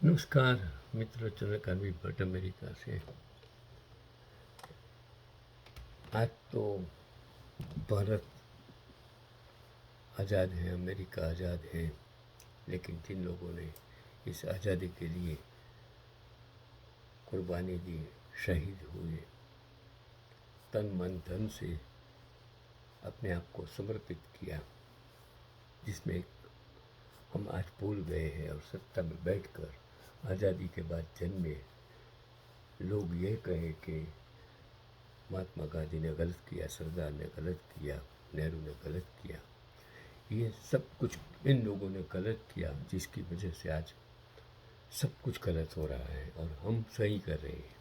नमस्कार मित्रों, चंद्रकांत भट्ट अमेरिका से। आज तो भारत आज़ाद है, अमेरिका आज़ाद है, लेकिन जिन लोगों ने इस आज़ादी के लिए कुर्बानी दी, शहीद हुए, तन मन धन से अपने आप को समर्पित किया, जिसमें हम आज भूल गए हैं और सत्ता में बैठकर आज़ादी के बाद जन्मे लोग ये कहें कि महात्मा गांधी ने गलत किया, सरदार ने गलत किया, नेहरू ने गलत किया। ये सब कुछ इन लोगों ने गलत किया, जिसकी वजह से आज सब कुछ गलत हो रहा है और हम सही कर रहे हैं।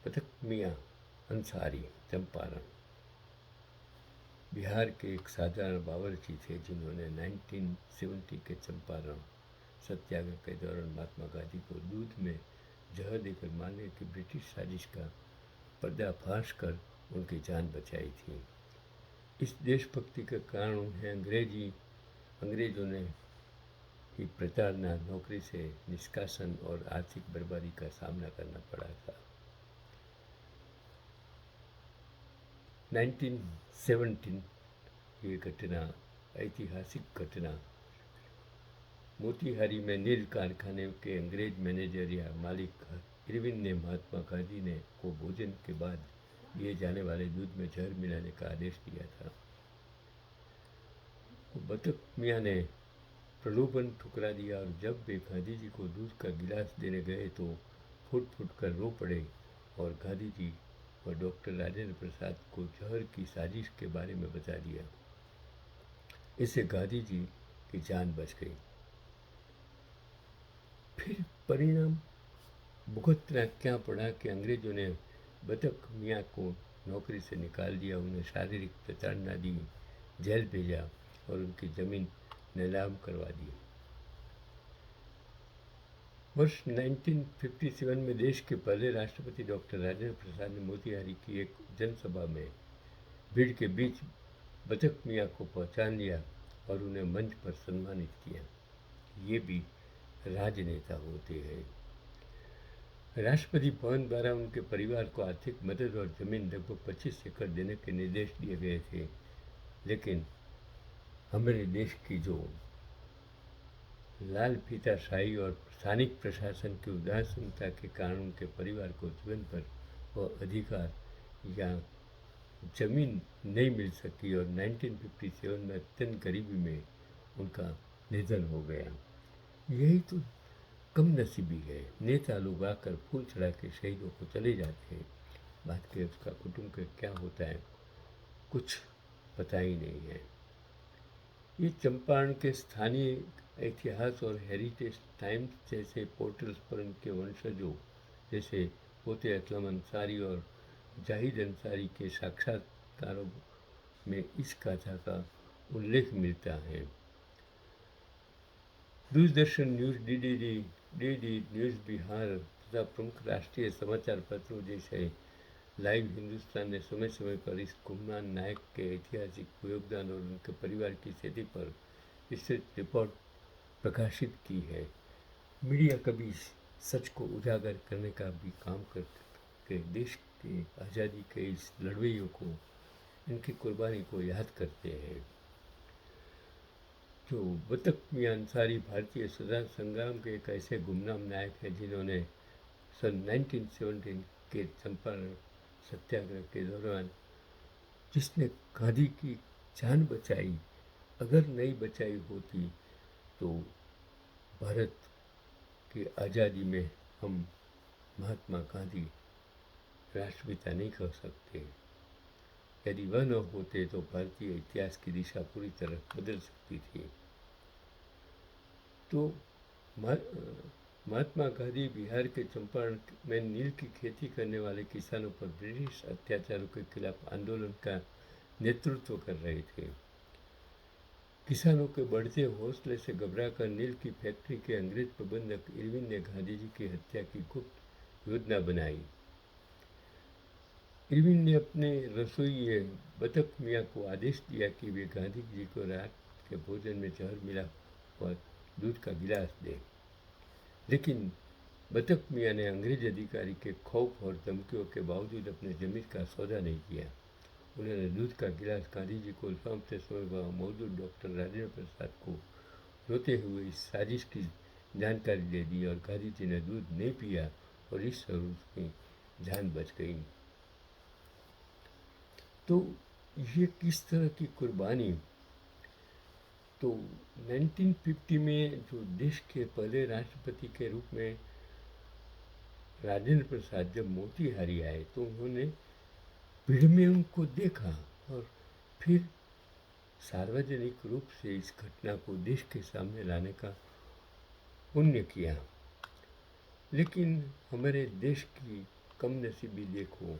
बतख मियाँ अंसारी, चंपारण, बिहार के एक साधारण बावर्ची थे, जिन्होंने 1970 के चंपारण सत्याग्रह के दौरान महात्मा गांधी को दूध में जहर देकर मारने की ब्रिटिश साजिश का पर्दाफाश कर उनकी जान बचाई थी। इस देशभक्ति के कारण उन्हें अंग्रेजों ने की प्रताड़ना, नौकरी से निष्कासन और आर्थिक बर्बादी का सामना करना पड़ा था। 1917 ये घटना, ऐतिहासिक घटना, मोतीहारी में नील कारखाने के अंग्रेज मैनेजर या मालिक इरविन ने महात्मा गांधी ने को भोजन के बाद दिए जाने वाले दूध में जहर मिलाने का आदेश दिया था। बतख मियाँ ने प्रलोभन ठुकरा दिया और जब वे गांधी जी को दूध का गिलास देने गए तो फुट फुट कर रो पड़े और गांधी जी और डॉक्टर राजेंद्र प्रसाद को जहर की साजिश के बारे में बता दिया। इससे गांधी जी की जान बच गई। फिर परिणाम भुगतना क्या पड़ा कि अंग्रेजों ने बतख मियाँ को नौकरी से निकाल दिया, उन्हें शारीरिक प्रताड़ना दी, जेल भेजा और उनकी ज़मीन नीलाम करवा दी। वर्ष 1957 में देश के पहले राष्ट्रपति डॉक्टर राजेंद्र प्रसाद ने मोतिहारी की एक जनसभा में भीड़ के बीच बतख मियाँ को पहचान लिया और उन्हें मंच पर सम्मानित किया। ये भी राजनेता होते हैं। राष्ट्रपति भवन द्वारा उनके परिवार को आर्थिक मदद और जमीन लगभग 25 एकड़ देने के निर्देश दिए गए थे, लेकिन हमारे देश की जो लाल फीताशाही और स्थानिक प्रशासन की उदासीनता के कारण उनके परिवार को जीवन पर वह अधिकार या जमीन नहीं मिल सकी और 1957 में अत्यंत गरीबी में उनका निधन हो गया। यही तो कम नसीबी है। नेता लोग आकर फूल चढ़ा के शहीदों को चले जाते हैं, बाद के उसका कुटुंब का क्या होता है कुछ पता ही नहीं है। ये चंपारण के स्थानीय इतिहास और हेरिटेज टाइम्स जैसे पोर्टल्स पर उनके वंशजों जैसे पोते असलम अंसारी और जाहिद अंसारी के साक्षात्कारों में इस गाथा का उल्लेख मिलता है। Doordarshan news, DD news Bihar तथा प्रमुख राष्ट्रीय समाचार पत्रों जैसे लाइव हिंदुस्तान ने समय समय पर इस गुमनाम नायक के ऐतिहासिक योगदान और उनके परिवार की स्थिति पर विस्तृत रिपोर्ट प्रकाशित की है। मीडिया कभी सच को उजागर करने का भी काम करके देश के आज़ादी के इस लड़वैयों को, इनकी कुर्बानी को याद करते हैं। जो बतख मियाँ अंसारी भारतीय स्वतंत्रता संग्राम के एक ऐसे गुमनाम नायक हैं जिन्होंने सन 1917 के चंपारण सत्याग्रह के दौरान जिसने गांधी की जान बचाई, अगर नहीं बचाई होती तो भारत की आज़ादी में हम महात्मा गांधी राष्ट्रपिता नहीं कह सकते। यदि वह न होते तो भारतीय इतिहास की दिशा पूरी तरह बदल सकती थी। तो महात्मा गांधी बिहार के चंपारण में नील की खेती करने वाले किसानों पर ब्रिटिश अत्याचारों के खिलाफ आंदोलन का नेतृत्व कर रहे थे। किसानों के बढ़ते हौसले से घबराकर नील की फैक्ट्री के अंग्रेज प्रबंधक इरविन ने गांधी जी की हत्या की गुप्त योजना बनाई। इरविन ने अपने रसोइये बतख मियाँ को आदेश दिया कि वे गांधी जी को रात के भोजन में जहर मिला हुआ दूध का गिलास दे। लेकिन बतख मियाँ ने अंग्रेज अधिकारी के खौफ और धमकियों के बावजूद अपने ज़मीर का सौदा नहीं किया। उन्होंने दूध का गिलास गांधी जी को सौंपते समय वहाँ मौजूद डॉक्टर राजेंद्र प्रसाद को रोते हुए इस साजिश की जानकारी दे दी और गांधी जी ने दूध नहीं पिया और इस स्वरूप उसकी जान बच गई। तो ये किस तरह की कुर्बानी। तो 1950 में जो देश के पहले राष्ट्रपति के रूप में राजेंद्र प्रसाद जब मोतीहारी आए तो उन्होंने भीड़ में उनको देखा और फिर सार्वजनिक रूप से इस घटना को देश के सामने लाने का पुण्य किया। लेकिन हमारे देश की कमनसीबी देखो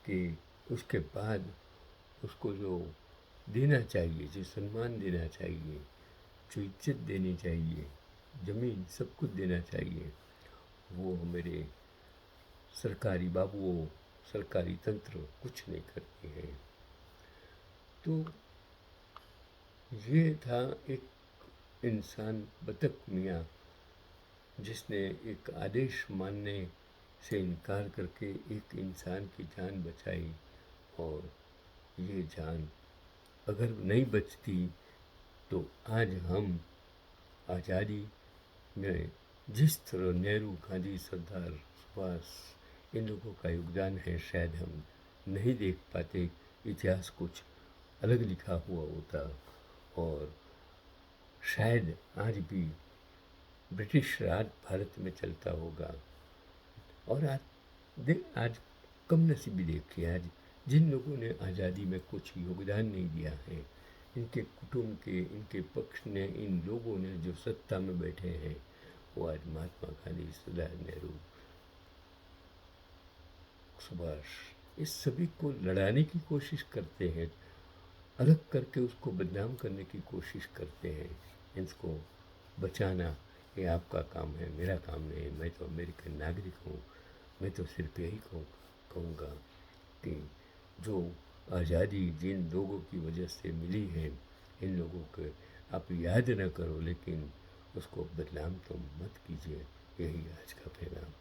कि उसके बाद उसको जो देना चाहिए, जो सम्मान देना चाहिए, जो इज्जत देनी चाहिए, ज़मीन सब कुछ देना चाहिए, वो हमारे सरकारी बाबुओं, सरकारी तंत्र कुछ नहीं करते हैं। तो ये था एक इंसान बतख मियाँ जिसने एक आदेश मानने से इनकार करके एक इंसान की जान बचाई। और ये जान अगर नहीं बचती तो आज हम आज़ादी में जिस तरह नेहरू, गांधी, सरदार, सुभाष इन लोगों का योगदान है शायद हम नहीं देख पाते। इतिहास कुछ अलग लिखा हुआ होता और शायद आज भी ब्रिटिश राज भारत में चलता होगा। और आज कम नसीबी देखिए, आज जिन लोगों ने आज़ादी में कुछ योगदान नहीं दिया है, इनके कुटुंब के, इनके पक्ष ने, इन लोगों ने जो सत्ता में बैठे हैं, वो आज महात्मा गांधी, सरदार नेहरू, सुभाष, इस सभी को लड़ाने की कोशिश करते हैं, अलग करके उसको बदनाम करने की कोशिश करते हैं। इसको बचाना ये आपका काम है, मेरा काम नहीं है। मैं तो अमेरिकन नागरिक हूँ। मैं तो सिर्फ यही कहूँगा कि जो आज़ादी जिन लोगों की वजह से मिली है, इन लोगों को आप याद न करो, लेकिन उसको बदनाम तो मत कीजिए। यही आज का पैगाम।